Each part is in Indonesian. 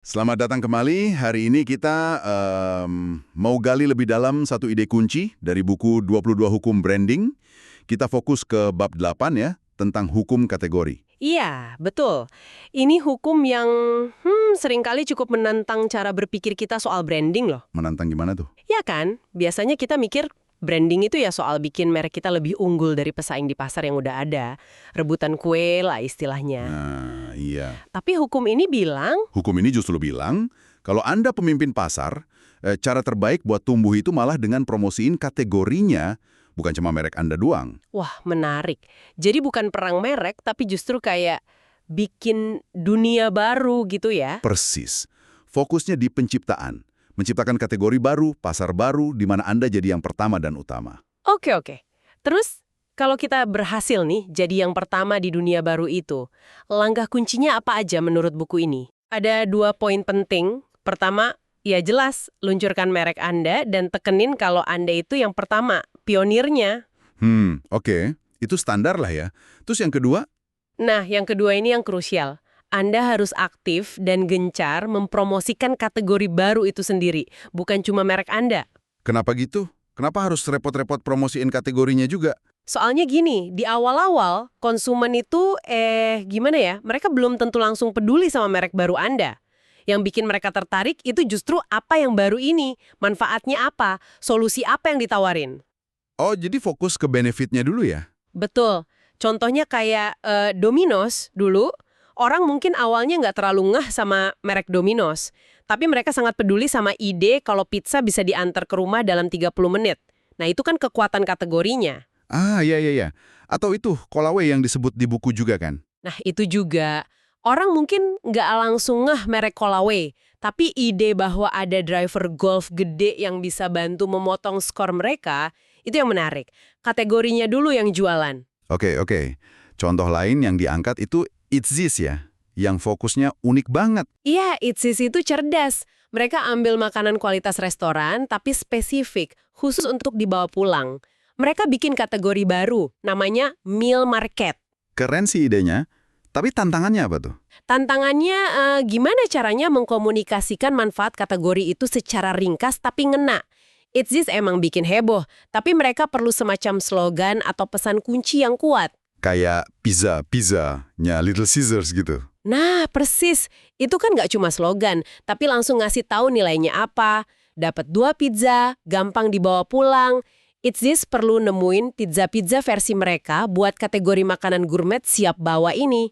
Selamat datang kembali. Hari ini kita mau gali lebih dalam satu ide kunci dari buku 22 Hukum Branding. Kita fokus ke bab 8 ya, tentang hukum kategori. Iya, betul. Ini hukum yang seringkali cukup menantang cara berpikir kita soal branding loh. Menantang gimana tuh? Ya kan? Biasanya kita mikir branding itu ya soal bikin merek kita lebih unggul dari pesaing di pasar yang udah ada. Rebutan kue lah istilahnya. Nah, iya. Tapi hukum ini bilang, Hukum ini justru bilang, kalau Anda pemimpin pasar, cara terbaik buat tumbuh itu malah dengan promosiin kategorinya, bukan cuma merek Anda doang. wah menarik. Jadi bukan perang merek, tapi justru kayak bikin dunia baru gitu ya. Persis. Fokusnya di penciptaan. Menciptakan kategori baru, pasar baru, di mana Anda jadi yang pertama dan utama. Oke. Terus, kalau kita berhasil nih jadi yang pertama di dunia baru itu, langkah kuncinya apa aja menurut buku ini? Ada 2 poin penting. Pertama, ya jelas, luncurkan merek Anda dan tekenin kalau Anda itu yang pertama, pionirnya. Oke. Itu standar lah ya. Terus yang kedua, Nah, yang kedua ini yang krusial. Anda harus aktif dan gencar mempromosikan kategori baru itu sendiri, bukan cuma merek Anda. kenapa gitu? Kenapa harus repot-repot promosiin kategorinya juga? Soalnya gini, di awal-awal konsumen itu gimana ya? Mereka belum tentu langsung peduli sama merek baru Anda. Yang bikin mereka tertarik itu justru apa yang baru ini, manfaatnya apa, solusi apa yang ditawarin. Oh, jadi fokus ke benefitnya dulu ya? Betul. Contohnya kayak Domino's dulu, orang mungkin awalnya nggak terlalu ngeh sama merek Domino's. Tapi mereka sangat peduli sama ide kalau pizza bisa diantar ke rumah dalam 30 menit. Nah, itu kan kekuatan kategorinya. Ah, iya. Atau itu, Kolaway yang disebut di buku juga kan? Nah, itu juga. Orang mungkin nggak langsung ngeh merek Colaway, tapi ide bahwa ada driver golf gede yang bisa bantu memotong skor mereka, itu yang menarik. Kategorinya dulu yang jualan. Oke. Contoh lain yang diangkat itu It's This ya, yang fokusnya unik banget. Iya, Itsis itu cerdas. Mereka ambil makanan kualitas restoran, tapi spesifik, khusus untuk dibawa pulang. Mereka bikin kategori baru, namanya Meal Market. Keren sih idenya, tapi tantangannya apa tuh? Tantangannya gimana caranya mengkomunikasikan manfaat kategori itu secara ringkas tapi ngena. It's This emang bikin heboh, tapi mereka perlu semacam slogan atau pesan kunci yang kuat. Kayak pizzanya Little Caesars gitu. Nah, persis. Itu kan nggak cuma slogan, tapi langsung ngasih tahu nilainya apa. Dapat 2 pizza, gampang dibawa pulang. It's This perlu nemuin pizza-pizza versi mereka buat kategori makanan gourmet siap bawa ini.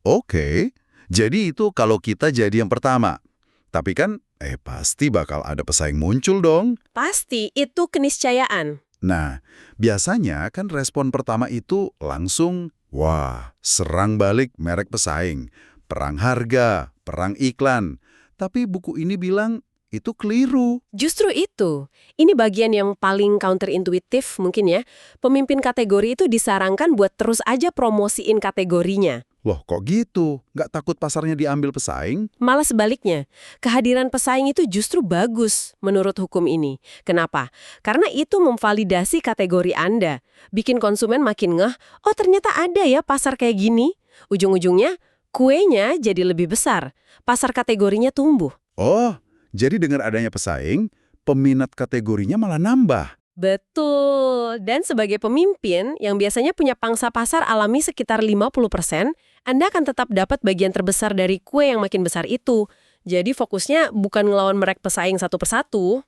Oke. Jadi itu kalau kita jadi yang pertama. Tapi kan, pasti bakal ada pesaing muncul dong. Pasti, itu keniscayaan. Nah, biasanya kan respon pertama itu langsung, wah, serang balik merek pesaing, perang harga, perang iklan. Tapi buku ini bilang itu keliru. Justru itu. Ini bagian yang paling counterintuitif mungkin ya. Pemimpin kategori itu disarankan buat terus aja promosiin kategorinya. Loh, kok gitu? Nggak takut pasarnya diambil pesaing? Malah sebaliknya, kehadiran pesaing itu justru bagus menurut hukum ini. Kenapa? Karena itu memvalidasi kategori Anda. Bikin konsumen makin ngeh, oh ternyata ada ya pasar kayak gini. Ujung-ujungnya, kuenya jadi lebih besar. Pasar kategorinya tumbuh. Oh, jadi dengan adanya pesaing, peminat kategorinya malah nambah. Betul. Dan sebagai pemimpin yang biasanya punya pangsa pasar alami sekitar 50%, Anda akan tetap dapat bagian terbesar dari kue yang makin besar itu. Jadi fokusnya bukan ngelawan merek pesaing satu persatu.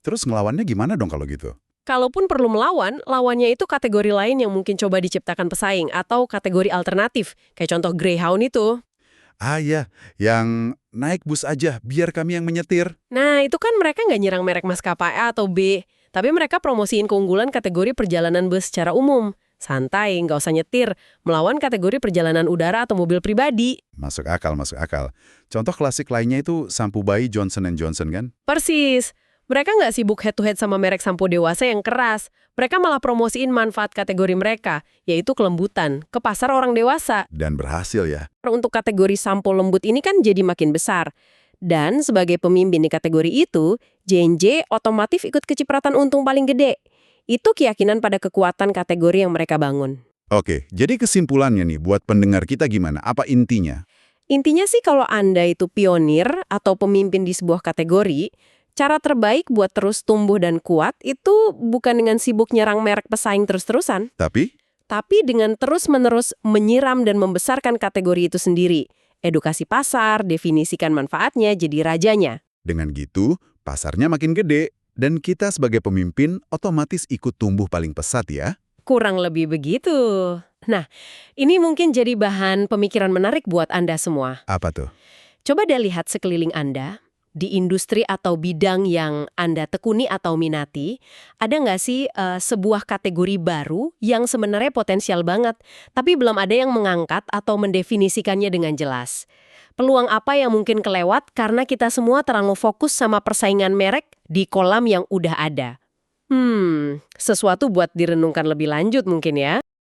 Terus ngelawannya gimana dong kalau gitu? Kalaupun perlu melawan, lawannya itu kategori lain yang mungkin coba diciptakan pesaing atau kategori alternatif, kayak contoh Greyhound itu. Ah ya, yang naik bus aja, biar kami yang menyetir. Nah, itu kan mereka nggak nyerang merek maskapai A atau B, tapi mereka promosiin keunggulan kategori perjalanan bus secara umum. Santai, nggak usah nyetir, melawan kategori perjalanan udara atau mobil pribadi. Masuk akal. Contoh klasik lainnya itu sampo bayi Johnson Johnson kan? Persis. Mereka nggak sibuk head-to-head sama merek sampo dewasa yang keras. Mereka malah promosiin manfaat kategori mereka, yaitu kelembutan, ke pasar orang dewasa. Dan berhasil ya. Untuk kategori sampo lembut ini kan jadi makin besar. Dan sebagai pemimpin di kategori itu, J&J otomatis ikut kecipratan untung paling gede. Itu keyakinan pada kekuatan kategori yang mereka bangun. Oke, jadi kesimpulannya nih buat pendengar kita gimana? Apa intinya? Intinya sih kalau Anda itu pionir atau pemimpin di sebuah kategori, cara terbaik buat terus tumbuh dan kuat itu bukan dengan sibuk nyerang merek pesaing terus-terusan, Tapi, tapi dengan terus-menerus menyiram dan membesarkan kategori itu sendiri. Edukasi pasar, definisikan manfaatnya jadi rajanya. dengan gitu, pasarnya makin gede, dan kita sebagai pemimpin otomatis ikut tumbuh paling pesat ya. Kurang lebih begitu. Nah, ini mungkin jadi bahan pemikiran menarik buat Anda semua. Apa tuh? Coba deh lihat sekeliling Anda, di industri atau bidang yang Anda tekuni atau minati, ada nggak sih sebuah kategori baru yang sebenarnya potensial banget, tapi belum ada yang mengangkat atau mendefinisikannya dengan jelas? Peluang apa yang mungkin kelewat karena kita semua terlalu fokus sama persaingan merek di kolam yang udah ada? Sesuatu buat direnungkan lebih lanjut mungkin ya.